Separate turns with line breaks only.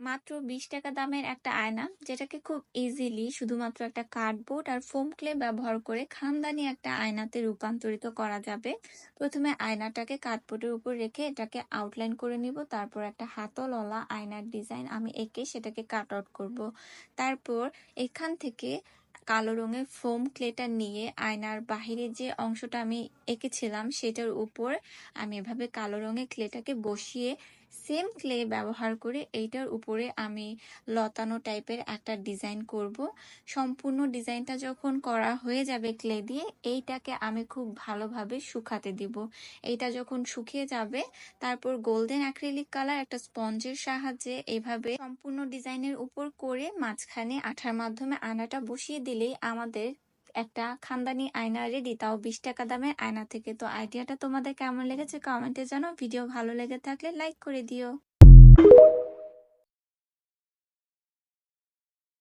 মাত্র 20 টাকা দামের একটা আয়না, যেটাকে খুব ইজিলি শুধুমাত্র একটা কার্ডবোর্ড আর ফোম ক্লে ব্যবহার করে খানদানি একটা আয়নাতে রূপান্তরিত করা যাবে। প্রথমে আয়নাটাকে কার্ডবোর্ডের উপর রেখে এটাকে আউটলাইন করে নিব। তারপর একটা হাতলওয়ালা আয়নার ডিজাইন আমি এঁকে সেটাকে কাট আউট করব। তারপর এখান থেকে কালো রঙের ফোম ক্লেটা নিয়ে আয়নার বাহিরে যে অংশটা আমি এঁকেছিলাম সেটার উপর আমি এভাবে কালো রঙের ক্লেটাকে বসিয়ে সেম ক্লে ব্যবহার করে এইটার উপরে আমি লতানো টাইপের একটা ডিজাইন করব। সম্পূর্ণ ডিজাইনটা যখন করা হয়ে যাবে ক্লে দিয়ে, এইটাকে আমি খুব ভালোভাবে শুকাতে দিব। এইটা যখন শুকিয়ে যাবে, তারপর গোল্ডেন অ্যাক্রিলিক কালার একটা স্পঞ্জের সাহায্যে এভাবে সম্পূর্ণ ডিজাইনের উপর করে মাঝখানে আঠার মাধ্যমে আয়নাটা বসিয়ে দিলেই আমাদের একটা খানদানি আয়না রেডি, তাও 20 টাকা দামের আয়না থেকে। তো আইডিয়াটা তোমাদের কেমন লেগেছে কমেন্টে জানাও। ভিডিও ভালো লেগে থাকলে লাইক করে দিও।